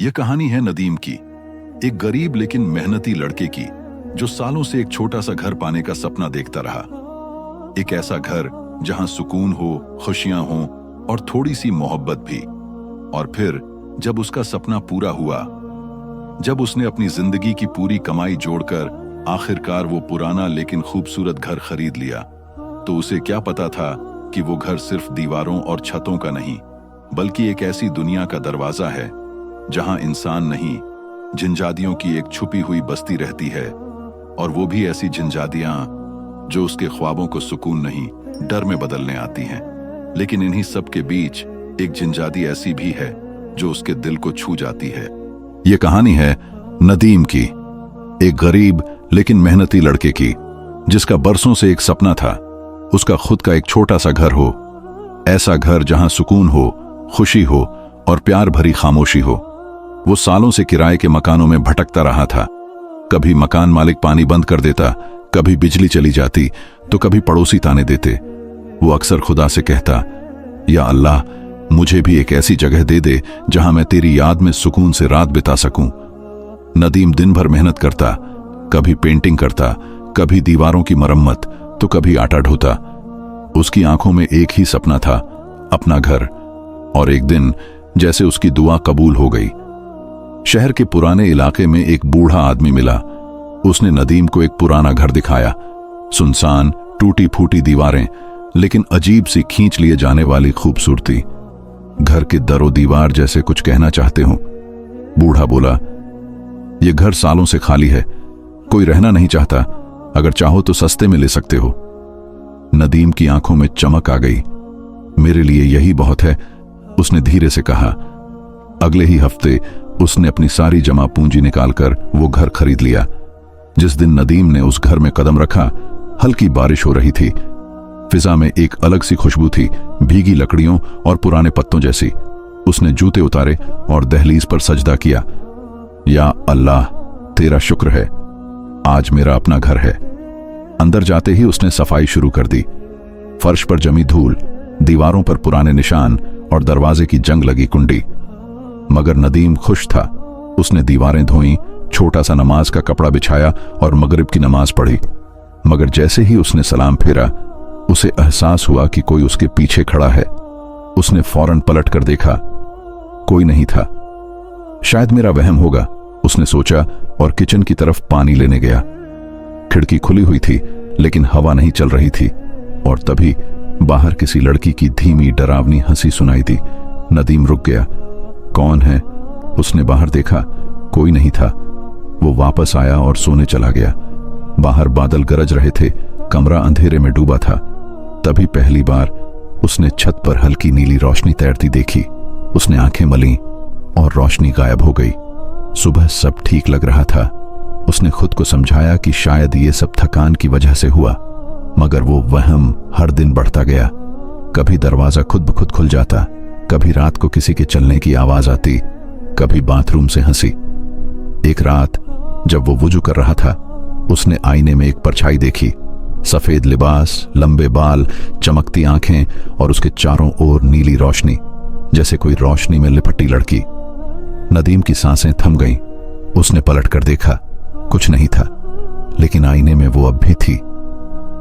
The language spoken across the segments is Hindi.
यह कहानी है नदीम की, एक गरीब लेकिन मेहनती लड़के की जो सालों से एक छोटा सा घर पाने का सपना देखता रहा। एक ऐसा घर जहां सुकून हो, खुशियां हों और थोड़ी सी मोहब्बत भी। और फिर जब उसका सपना पूरा हुआ, जब उसने अपनी जिंदगी की पूरी कमाई जोड़कर आखिरकार वो पुराना लेकिन खूबसूरत घर खरीद लिया, तो उसे क्या पता था कि वो घर सिर्फ दीवारों और छतों का नहीं, बल्कि एक ऐसी दुनिया का दरवाजा है जहां इंसान नहीं, जिनजादियों की एक छुपी हुई बस्ती रहती है। और वो भी ऐसी जिनजादियां जो उसके ख्वाबों को सुकून नहीं, डर में बदलने आती हैं। लेकिन इन्हीं सब के बीच एक जिनजादी ऐसी भी है जो उसके दिल को छू जाती है। ये कहानी है नदीम की, एक गरीब लेकिन मेहनती लड़के की, जिसका बरसों से एक सपना था, उसका खुद का एक छोटा सा घर हो। ऐसा घर जहां सुकून हो, खुशी हो और प्यार भरी खामोशी हो। वो सालों से किराए के मकानों में भटकता रहा था। कभी मकान मालिक पानी बंद कर देता, कभी बिजली चली जाती, तो कभी पड़ोसी ताने देते। वो अक्सर खुदा से कहता, या अल्लाह, मुझे भी एक ऐसी जगह दे दे जहां मैं तेरी याद में सुकून से रात बिता सकूं। नदीम दिन भर मेहनत करता, कभी पेंटिंग करता, कभी दीवारों की मरम्मत, तो कभी आटा ढोता। उसकी आंखों में एक ही सपना था, अपना घर। और एक दिन जैसे उसकी दुआ कबूल हो गई। शहर के पुराने इलाके में एक बूढ़ा आदमी मिला। उसने नदीम को एक पुराना घर दिखाया, सुनसान, टूटी फूटी दीवारें, लेकिन अजीब सी खींच लिए जाने वाली खूबसूरती। घर के दरो दीवार जैसे कुछ कहना चाहते हो। बूढ़ा बोला, यह घर सालों से खाली है, कोई रहना नहीं चाहता, अगर चाहो तो सस्ते में ले सकते हो। नदीम की आंखों में चमक आ गई। मेरे लिए यही बहुत है, उसने धीरे से कहा। अगले ही हफ्ते उसने अपनी सारी जमा पूंजी निकालकर वो घर खरीद लिया। जिस दिन नदीम ने उस घर में कदम रखा, हल्की बारिश हो रही थी। फिजा में एक अलग सी खुशबू थी, भीगी लकड़ियों और पुराने पत्तों जैसी। उसने जूते उतारे और दहलीज पर सजदा किया। या अल्लाह, तेरा शुक्र है, आज मेरा अपना घर है। अंदर जाते ही उसने सफाई शुरू कर दी। फर्श पर जमी धूल, दीवारों पर पुराने निशान और दरवाजे की जंग लगी कुंडी। मगर नदीम खुश था। उसने दीवारें धोई, छोटा सा नमाज का कपड़ा बिछाया और मगरिब की नमाज पढ़ी। मगर जैसे ही उसने सलाम फेरा, उसे एहसास हुआ कि कोई उसके पीछे खड़ा है। उसने फौरन पलट कर देखा, कोई नहीं था। शायद मेरा वहम होगा, उसने सोचा और किचन की तरफ पानी लेने गया। खिड़की खुली हुई थी, लेकिन हवा नहीं चल रही थी। और तभी बाहर किसी लड़की की धीमी डरावनी हंसी सुनाई दी। नदीम रुक गया। कौन है? उसने बाहर देखा, कोई नहीं था। वो वापस आया और सोने चला गया। बाहर बादल गरज रहे थे, कमरा अंधेरे में डूबा था। तभी पहली बार उसने छत पर हल्की नीली रोशनी तैरती देखी। उसने आंखें मलीं और रोशनी गायब हो गई। सुबह सब ठीक लग रहा था। उसने खुद को समझाया कि शायद ये सब थकान की वजह से हुआ, मगर वो वहम हर दिन बढ़ता गया। कभी दरवाजा खुद ब खुद खुल जाता, कभी रात को किसी के चलने की आवाज आती, कभी बाथरूम से हंसी। एक रात जब वो वुजू कर रहा था, उसने आईने में एक परछाई देखी। सफेद लिबास, लंबे बाल, चमकती आंखें और उसके चारों ओर नीली रोशनी, जैसे कोई रोशनी में लिपटी लड़की। नदीम की सांसें थम गईं। उसने पलट कर देखा, कुछ नहीं था, लेकिन आईने में वो अब भी थी।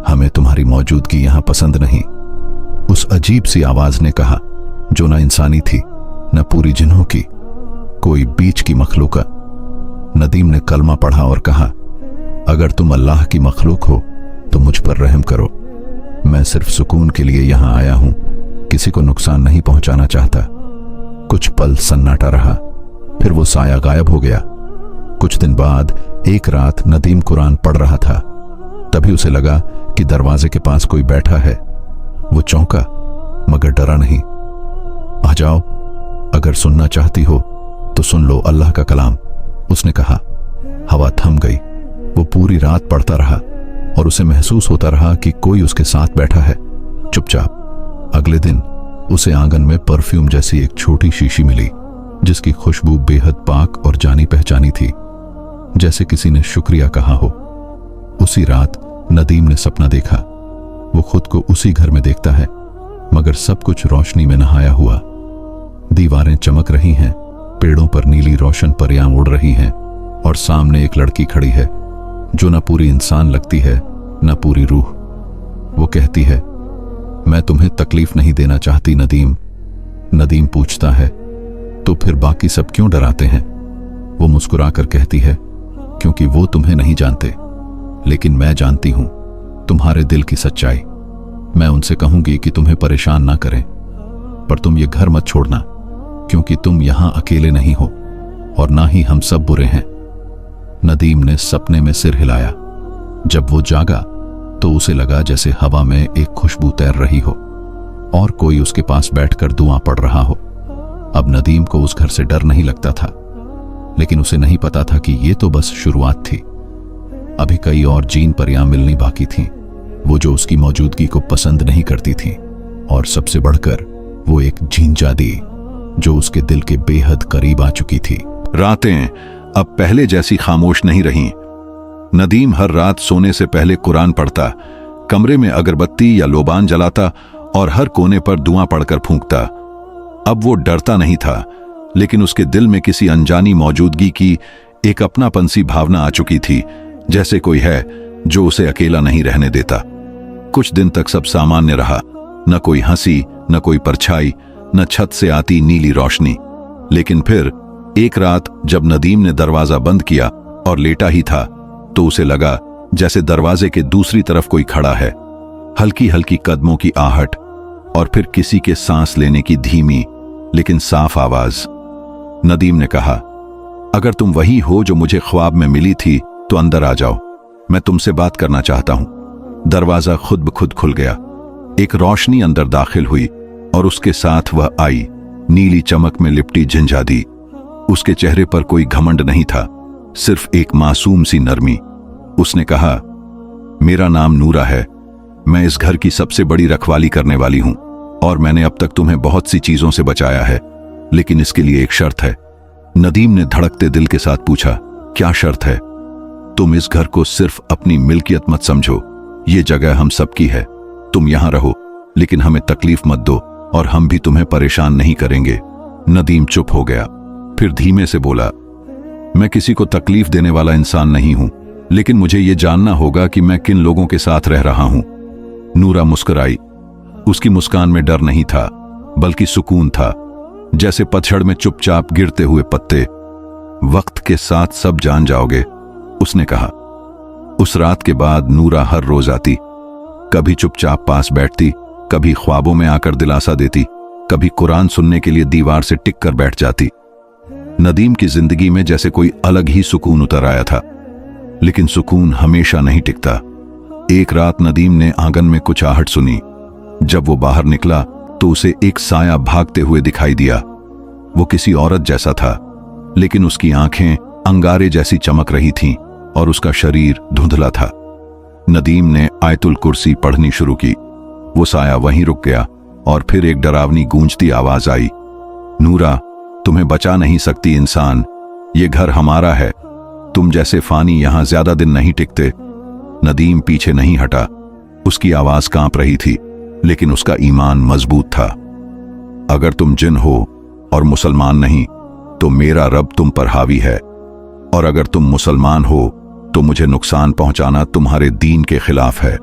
हमें तुम्हारी मौजूदगी यहां पसंद नहीं, उस अजीब सी आवाज ने कहा, जो न इंसानी थी, न पूरी जिन्हों की, कोई बीच की मखलूका। नदीम ने कलमा पढ़ा और कहा, अगर तुम अल्लाह की मखलूक हो तो मुझ पर रहम करो। मैं सिर्फ सुकून के लिए यहां आया हूं, किसी को नुकसान नहीं पहुंचाना चाहता। कुछ पल सन्नाटा रहा, फिर वो साया गायब हो गया। कुछ दिन बाद एक रात नदीम कुरान पढ़ रहा था। तभी उसे लगा कि दरवाजे के पास कोई बैठा है। वो चौंका, मगर डरा नहीं। आ जाओ, अगर सुनना चाहती हो तो सुन लो अल्लाह का कलाम, उसने कहा। हवा थम गई। वो पूरी रात पढ़ता रहा और उसे महसूस होता रहा कि कोई उसके साथ बैठा है, चुपचाप। अगले दिन उसे आंगन में परफ्यूम जैसी एक छोटी शीशी मिली, जिसकी खुशबू बेहद पाक और जानी पहचानी थी, जैसे किसी ने शुक्रिया कहा हो। उसी रात नदीम ने सपना देखा। वो खुद को उसी घर में देखता है, मगर सब कुछ रोशनी में नहाया हुआ। दीवारें चमक रही हैं, पेड़ों पर नीली रोशन परियां उड़ रही हैं और सामने एक लड़की खड़ी है जो न पूरी इंसान लगती है न पूरी रूह। वो कहती है, मैं तुम्हें तकलीफ नहीं देना चाहती नदीम। नदीम पूछता है, तो फिर बाकी सब क्यों डराते हैं? वो मुस्कुराकर कहती है, क्योंकि वो तुम्हें नहीं जानते, लेकिन मैं जानती हूं तुम्हारे दिल की सच्चाई। मैं उनसे कहूंगी कि तुम्हें परेशान ना करें, पर तुम ये घर मत छोड़ना, क्योंकि तुम यहां अकेले नहीं हो और ना ही हम सब बुरे हैं। नदीम ने सपने में सिर हिलाया। जब वो जागा तो उसे लगा जैसे हवा में एक खुशबू तैर रही हो और कोई उसके पास बैठकर दुआ पढ़ रहा हो। अब नदीम को उस घर से डर नहीं लगता था, लेकिन उसे नहीं पता था कि ये तो बस शुरुआत थी। अभी कई और जीन परियां मिलनी बाकी थीं, वो जो उसकी मौजूदगी को पसंद नहीं करती थीं, और सबसे बढ़कर वो एक झींजादी जो उसके दिल के बेहद करीब आ चुकी थी। रातें अब पहले जैसी खामोश नहीं रहीं। नदीम हर रात सोने से पहले कुरान पढ़ता, कमरे में अगरबत्ती या लोबान जलाता और हर कोने पर दुआ पढ़कर फूंकता। अब वो डरता नहीं था, लेकिन उसके दिल में किसी अनजानी मौजूदगी की एक अपनापन सी भावना आ चुकी थी, जैसे कोई है जो उसे अकेला नहीं रहने देता। कुछ दिन तक सब सामान्य रहा, न कोई हंसी, न कोई परछाई, न छत से आती नीली रोशनी। लेकिन फिर एक रात जब नदीम ने दरवाजा बंद किया और लेटा ही था, तो उसे लगा जैसे दरवाजे के दूसरी तरफ कोई खड़ा है। हल्की हल्की कदमों की आहट और फिर किसी के सांस लेने की धीमी लेकिन साफ आवाज। नदीम ने कहा, अगर तुम वही हो जो मुझे ख्वाब में मिली थी तो अंदर आ जाओ, मैं तुमसे बात करना चाहता हूं। दरवाजा खुद ब खुद खुल गया। एक रोशनी अंदर दाखिल हुई और उसके साथ वह आई, नीली चमक में लिपटी झंझादी। उसके चेहरे पर कोई घमंड नहीं था, सिर्फ एक मासूम सी नरमी। उसने कहा, मेरा नाम नूरा है, मैं इस घर की सबसे बड़ी रखवाली करने वाली हूं और मैंने अब तक तुम्हें बहुत सी चीजों से बचाया है, लेकिन इसके लिए एक शर्त है। नदीम ने धड़कते दिल के साथ पूछा, क्या शर्त है? तुम इस घर को सिर्फ अपनी मिल्कियत मत समझो, ये जगह हम सबकी है। तुम यहां रहो, लेकिन हमें तकलीफ मत दो और हम भी तुम्हें परेशान नहीं करेंगे। नदीम चुप हो गया, फिर धीमे से बोला, मैं किसी को तकलीफ देने वाला इंसान नहीं हूं, लेकिन मुझे यह जानना होगा कि मैं किन लोगों के साथ रह रहा हूं। नूरा मुस्कुराई। उसकी मुस्कान में डर नहीं था, बल्कि सुकून था, जैसे पतझड़ में चुपचाप गिरते हुए पत्ते। वक्त के साथ सब जान जाओगे, उसने कहा। उस रात के बाद नूरा हर रोज आती, कभी चुपचाप पास बैठती, कभी ख्वाबों में आकर दिलासा देती, कभी कुरान सुनने के लिए दीवार से टिक कर बैठ जाती। नदीम की जिंदगी में जैसे कोई अलग ही सुकून उतर आया था, लेकिन सुकून हमेशा नहीं टिकता। एक रात नदीम ने आंगन में कुछ आहट सुनी। जब वो बाहर निकला तो उसे एक साया भागते हुए दिखाई दिया। वो किसी औरत जैसा था, लेकिन उसकी आंखें अंगारे जैसी चमक रही थीं और उसका शरीर धुंधला था। नदीम ने आयतुल कुर्सी पढ़नी शुरू की। वो साया वहीं रुक गया और फिर एक डरावनी गूंजती आवाज आई, नूरा, तुम्हें बचा नहीं सकती इंसान, ये घर हमारा है, तुम जैसे फानी यहां ज्यादा दिन नहीं टिकते। नदीम पीछे नहीं हटा। उसकी आवाज कांप रही थी, लेकिन उसका ईमान मजबूत था। अगर तुम जिन हो और मुसलमान नहीं, तो मेरा रब तुम पर हावी है, और अगर तुम मुसलमान हो तो मुझे नुकसान पहुंचाना तुम्हारे दीन के खिलाफ है।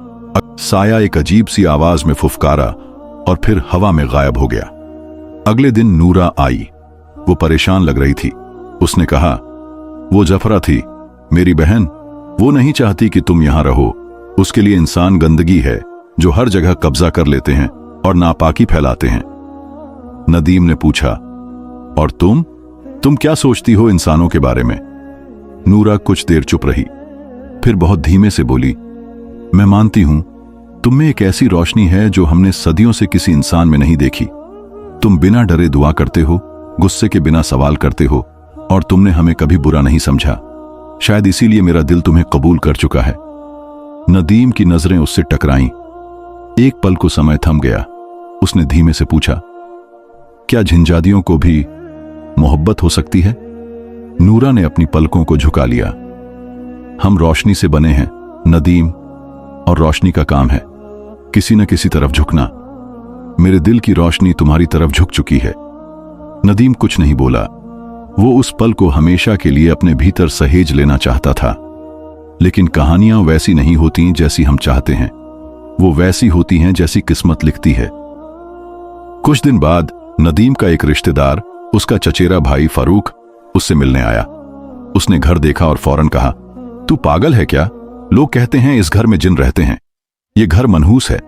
साया एक अजीब सी आवाज में फुफकारा और फिर हवा में गायब हो गया। अगले दिन नूरा आई। वो परेशान लग रही थी। उसने कहा, वो जफरा थी, मेरी बहन, वो नहीं चाहती कि तुम यहां रहो। उसके लिए इंसान गंदगी है जो हर जगह कब्जा कर लेते हैं और नापाकी फैलाते हैं। नदीम ने पूछा, और तुम क्या सोचती हो इंसानों के बारे में? नूरा कुछ देर चुप रही, फिर बहुत धीमे से बोली, मैं मानती हूं तुम में एक ऐसी रोशनी है जो हमने सदियों से किसी इंसान में नहीं देखी। तुम बिना डरे दुआ करते हो, गुस्से के बिना सवाल करते हो, और तुमने हमें कभी बुरा नहीं समझा। शायद इसीलिए मेरा दिल तुम्हें कबूल कर चुका है। नदीम की नजरें उससे टकराईं। एक पल को समय थम गया। उसने धीमे से पूछा, क्या झंझादियों को भी मोहब्बत हो सकती है? नूरा ने अपनी पलकों को झुका लिया। हम रोशनी से बने हैं नदीम, और रोशनी का काम है किसी न किसी तरफ झुकना। मेरे दिल की रोशनी तुम्हारी तरफ झुक चुकी है। नदीम कुछ नहीं बोला। वो उस पल को हमेशा के लिए अपने भीतर सहेज लेना चाहता था। लेकिन कहानियां वैसी नहीं होती जैसी हम चाहते हैं, वो वैसी होती हैं जैसी किस्मत लिखती है। कुछ दिन बाद नदीम का एक रिश्तेदार, उसका चचेरा भाई फारूक, उससे मिलने आया। उसने घर देखा और फौरन कहा, तू पागल है क्या? लोग कहते हैं इस घर में जिन रहते हैं। ये घर मनहूस है।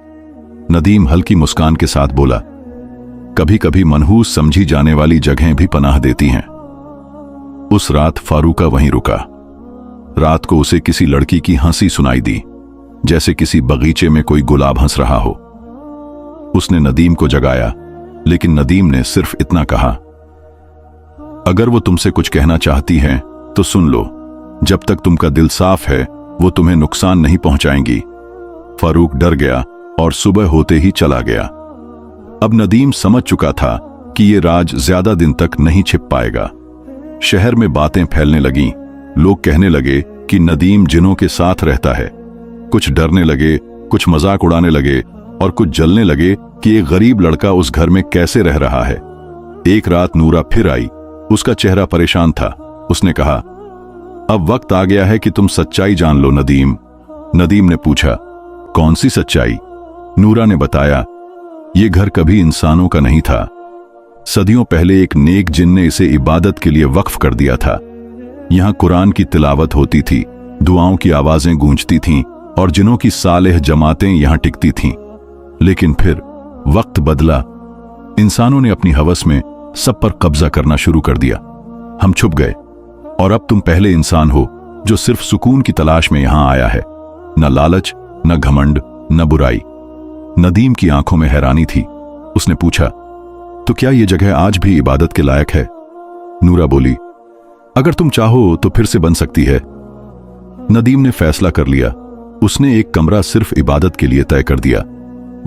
नदीम हल्की मुस्कान के साथ बोला, कभी कभी मनहूस समझी जाने वाली जगहें भी पनाह देती हैं। उस रात फारूका वहीं रुका। रात को उसे किसी लड़की की हंसी सुनाई दी, जैसे किसी बगीचे में कोई गुलाब हंस रहा हो। उसने नदीम को जगाया, लेकिन नदीम ने सिर्फ इतना कहा, अगर वो तुमसे कुछ कहना चाहती हैं तो सुन लो। जब तक तुमका दिल साफ है वो तुम्हें नुकसान नहीं पहुंचाएंगी। फारूक डर गया और सुबह होते ही चला गया। अब नदीम समझ चुका था कि ये राज ज्यादा दिन तक नहीं छिप पाएगा। शहर में बातें फैलने लगीं। लोग कहने लगे कि नदीम जिनों के साथ रहता है। कुछ डरने लगे, कुछ मजाक उड़ाने लगे और कुछ जलने लगे कि एक गरीब लड़का उस घर में कैसे रह रहा है। एक रात नूरा फिर आई। उसका चेहरा परेशान था। उसने कहा, अब वक्त आ गया है कि तुम सच्चाई जान लो नदीम। नदीम ने पूछा, कौन सी सच्चाई? नूरा ने बताया, ये घर कभी इंसानों का नहीं था। सदियों पहले एक नेक जिन ने इसे इबादत के लिए वक्फ कर दिया था। यहां कुरान की तिलावत होती थी, दुआओं की आवाजें गूंजती थीं और जिनों की सालेह जमातें यहां टिकती थीं। लेकिन फिर वक्त बदला। इंसानों ने अपनी हवस में सब पर कब्जा करना शुरू कर दिया। हम छुप गए और अब तुम पहले इंसान हो जो सिर्फ सुकून की तलाश में यहां आया है। न लालच, न घमंड, न बुराई। नदीम की आंखों में हैरानी थी। उसने पूछा, तो क्या यह जगह आज भी इबादत के लायक है? नूरा बोली, अगर तुम चाहो तो फिर से बन सकती है। नदीम ने फैसला कर लिया। उसने एक कमरा सिर्फ इबादत के लिए तय कर दिया।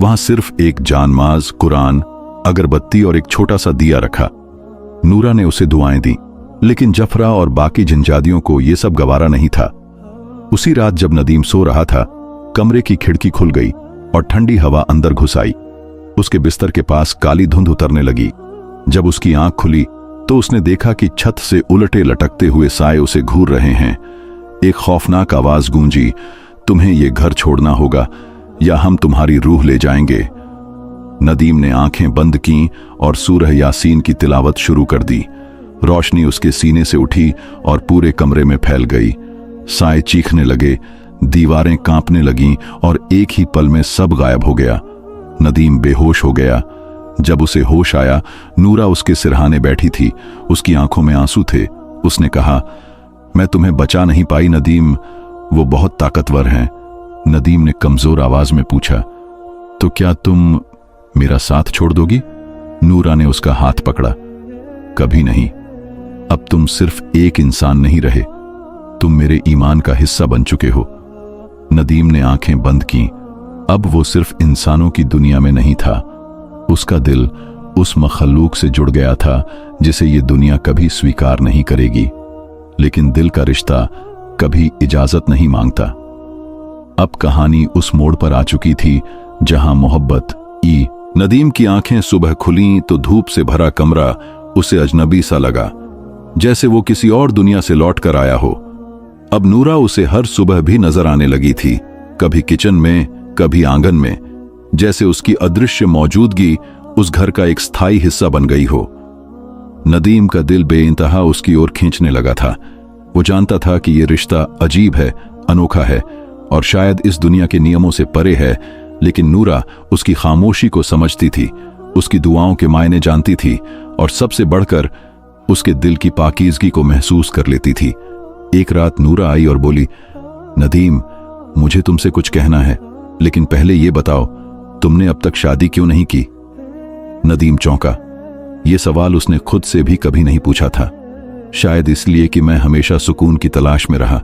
वहां सिर्फ एक जानमाज, कुरान, अगरबत्ती और एक छोटा सा दिया रखा। नूरा ने उसे दुआएं दी, लेकिन जफरा और बाकी जिनजादियों को यह सब गवारा नहीं था। उसी रात जब नदीम सो रहा था, कमरे की खिड़की खुल गई और ठंडी हवा अंदर घुस आई। उसके बिस्तर के पास काली धुंध उतरने लगी। जब उसकी आंख खुली तो उसने देखा कि छत से उलटे लटकते हुए साए उसे घूर रहे हैं। एक खौफनाक आवाज गूंजी, तुम्हें यह घर छोड़ना होगा या हम तुम्हारी रूह ले जाएंगे। नदीम ने आंखें बंद कीं और सूरह यासीन की तिलावत शुरू कर दी। रोशनी उसके सीने से उठी और पूरे कमरे में फैल गई। साए चीखने लगे, दीवारें कांपने लगीं और एक ही पल में सब गायब हो गया। नदीम बेहोश हो गया। जब उसे होश आया, नूरा उसके सिरहाने बैठी थी। उसकी आंखों में आंसू थे। उसने कहा, मैं तुम्हें बचा नहीं पाई नदीम, वो बहुत ताकतवर हैं। नदीम ने कमजोर आवाज में पूछा, तो क्या तुम मेरा साथ छोड़ दोगी? नूरा ने उसका हाथ पकड़ा, कभी नहीं। अब तुम सिर्फ एक इंसान नहीं रहे, तुम मेरे ईमान का हिस्सा बन चुके हो। नदीम ने आंखें बंद की। अब वो सिर्फ इंसानों की दुनिया में नहीं था। उसका दिल उस मखलूक से जुड़ गया था जिसे ये दुनिया कभी स्वीकार नहीं करेगी। लेकिन दिल का रिश्ता कभी इजाजत नहीं मांगता। अब कहानी उस मोड़ पर आ चुकी थी जहां मोहब्बत नदीम की आंखें सुबह खुलीं तो धूप से भरा कमरा उसे अजनबी सा लगा, जैसे वो किसी और दुनिया से लौट कर आया हो। अब नूरा उसे हर सुबह भी नजर आने लगी थी, कभी किचन में, कभी आंगन में, जैसे उसकी अदृश्य मौजूदगी उस घर का एक स्थायी हिस्सा बन गई हो। नदीम का दिल बेइंतहा उसकी ओर खींचने लगा था। वो जानता था कि यह रिश्ता अजीब है, अनोखा है और शायद इस दुनिया के नियमों से परे है, लेकिन नूरा उसकी खामोशी को समझती थी, उसकी दुआओं के मायने जानती थी और सबसे बढ़कर उसके दिल की पाकीज़गी को महसूस कर लेती थी। एक रात नूरा आई और बोली, नदीम, मुझे तुमसे कुछ कहना है, लेकिन पहले ये बताओ, तुमने अब तक शादी क्यों नहीं की? नदीम चौंका। यह सवाल उसने खुद से भी कभी नहीं पूछा था। शायद इसलिए कि मैं हमेशा सुकून की तलाश में रहा,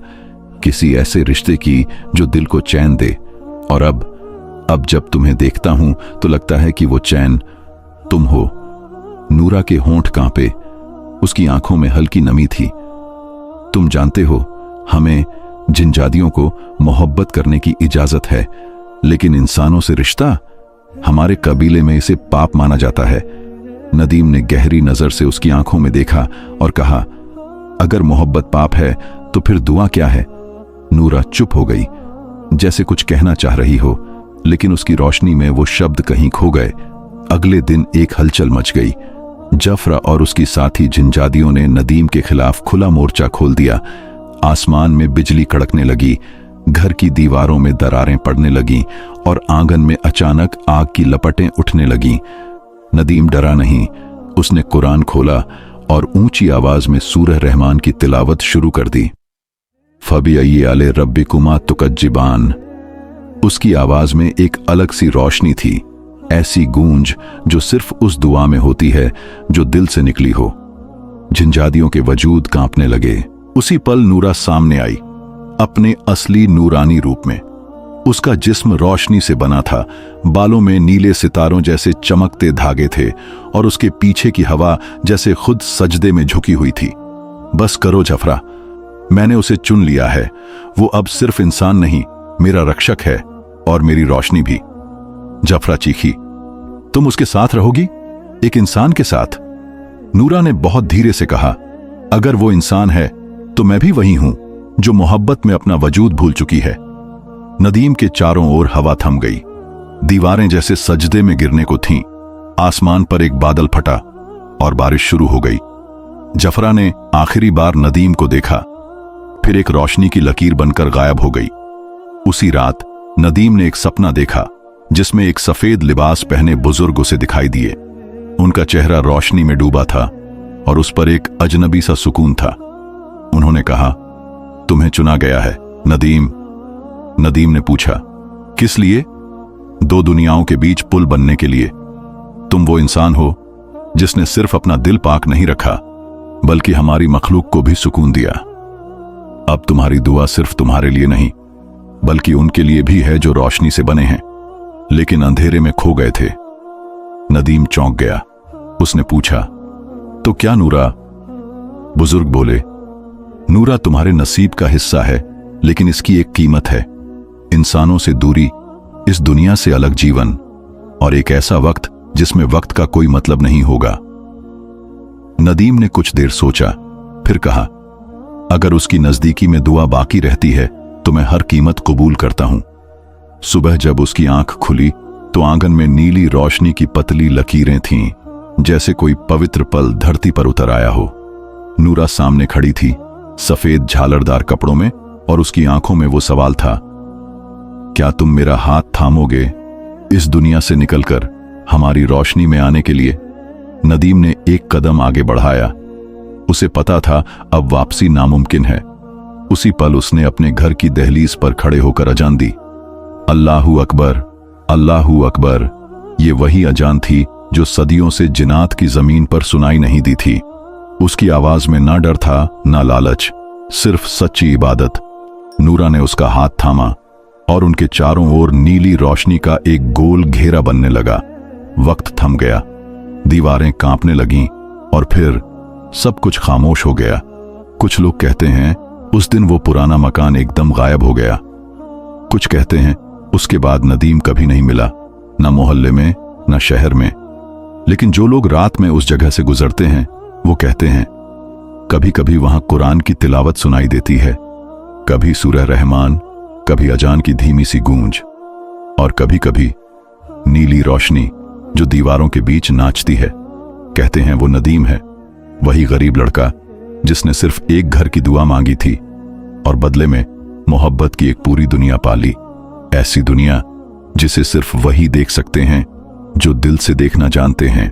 किसी ऐसे रिश्ते की जो दिल को चैन दे। और अब जब तुम्हें देखता हूं तो लगता है कि वो चैन तुम हो। नूरा के होंठ कांपे, उसकी आंखों में हल्की नमी थी। तुम जानते हो, हमें जिनजादियों को मोहब्बत करने की इजाजत है, लेकिन इंसानों से रिश्ता, हमारे कबीले में इसे पाप माना जाता है। नदीम ने गहरी नजर से उसकी आंखों में देखा और कहा, अगर मोहब्बत पाप है तो फिर दुआ क्या है? नूरा चुप हो गई, जैसे कुछ कहना चाह रही हो, लेकिन उसकी रोशनी में वो शब्द कहीं खो गए। अगले दिन एक हलचल मच गई। जफरा और उसकी साथी जिनजादियों ने नदीम के खिलाफ खुला मोर्चा खोल दिया। आसमान में बिजली कड़कने लगी, घर की दीवारों में दरारें पड़ने लगीं और आंगन में अचानक आग की लपटें उठने लगीं। नदीम डरा नहीं, उसने कुरान खोला और ऊंची आवाज में सूरह रहमान की तिलावत शुरू कर दी। फबिअय्यि आले रब्बिकुमा तुकज्जिबान। उसकी आवाज में एक अलग सी रोशनी थी, ऐसी गूंज जो सिर्फ उस दुआ में होती है जो दिल से निकली हो। जिनजादियों के वजूद कांपने लगे। उसी पल नूरा सामने आई, अपने असली नूरानी रूप में। उसका जिस्म रोशनी से बना था, बालों में नीले सितारों जैसे चमकते धागे थे और उसके पीछे की हवा जैसे खुद सजदे में झुकी हुई थी। बस करो जफरा, मैंने उसे चुन लिया है। वो अब सिर्फ इंसान नहीं, मेरा रक्षक है और मेरी रोशनी भी। जफरा चीखी, तुम उसके साथ रहोगी? एक इंसान के साथ? नूरा ने बहुत धीरे से कहा, अगर वो इंसान है तो मैं भी वही हूं जो मोहब्बत में अपना वजूद भूल चुकी है। नदीम के चारों ओर हवा थम गई, दीवारें जैसे सजदे में गिरने को थीं। आसमान पर एक बादल फटा और बारिश शुरू हो गई। जफरा ने आखिरी बार नदीम को देखा, फिर एक रोशनी की लकीर बनकर गायब हो गई। उसी रात नदीम ने एक सपना देखा जिसमें एक सफेद लिबास पहने बुजुर्ग उसे दिखाई दिए। उनका चेहरा रोशनी में डूबा था और उस पर एक अजनबी सा सुकून था। उन्होंने कहा, तुम्हें चुना गया है नदीम। नदीम ने पूछा, किस लिए? दो दुनियाओं के बीच पुल बनने के लिए। तुम वो इंसान हो जिसने सिर्फ अपना दिल पाक नहीं रखा बल्कि हमारी मखलूक को भी सुकून दिया। अब तुम्हारी दुआ सिर्फ तुम्हारे लिए नहीं बल्कि उनके लिए भी है जो रोशनी से बने हैं लेकिन अंधेरे में खो गए थे। नदीम चौंक गया। उसने पूछा, तो क्या नूरा? बुजुर्ग बोले, नूरा तुम्हारे नसीब का हिस्सा है लेकिन इसकी एक कीमत है। इंसानों से दूरी, इस दुनिया से अलग जीवन और एक ऐसा वक्त जिसमें वक्त का कोई मतलब नहीं होगा। नदीम ने कुछ देर सोचा, फिर कहा, अगर उसकी नजदीकी में दुआ बाकी रहती है तो मैं हर कीमत कबूल करता हूं। सुबह जब उसकी आंख खुली तो आंगन में नीली रोशनी की पतली लकीरें थीं, जैसे कोई पवित्र पल धरती पर उतर आया हो। नूरा सामने खड़ी थी, सफेद झालरदार कपड़ों में, और उसकी आंखों में वो सवाल था, क्या तुम मेरा हाथ थामोगे इस दुनिया से निकलकर हमारी रोशनी में आने के लिए? नदीम ने एक कदम आगे बढ़ाया। उसे पता था अब वापसी नामुमकिन है। उसी पल उसने अपने घर की दहलीज पर खड़े होकर अजान दी, अल्लाहू अकबर, अल्लाहू अकबर। ये वही अजान थी जो सदियों से जिनात की जमीन पर सुनाई नहीं दी थी। उसकी आवाज में ना डर था ना लालच, सिर्फ सच्ची इबादत। नूरा ने उसका हाथ थामा और उनके चारों ओर नीली रोशनी का एक गोल घेरा बनने लगा। वक्त थम गया, दीवारें कांपने लगीं और फिर सब कुछ खामोश हो गया। कुछ लोग कहते हैं उस दिन वो पुराना मकान एकदम गायब हो गया। कुछ कहते हैं उसके बाद नदीम कभी नहीं मिला, न मोहल्ले में न शहर में। लेकिन जो लोग रात में उस जगह से गुजरते हैं वो कहते हैं कभी कभी वहां कुरान की तिलावत सुनाई देती है, कभी सूरह रहमान, कभी अजान की धीमी सी गूंज और कभी कभी नीली रोशनी जो दीवारों के बीच नाचती है। कहते हैं वो नदीम है, वही गरीब लड़का जिसने सिर्फ एक घर की दुआ मांगी थी और बदले में मोहब्बत की एक पूरी दुनिया पाली। ऐसी दुनिया जिसे सिर्फ वही देख सकते हैं जो दिल से देखना जानते हैं।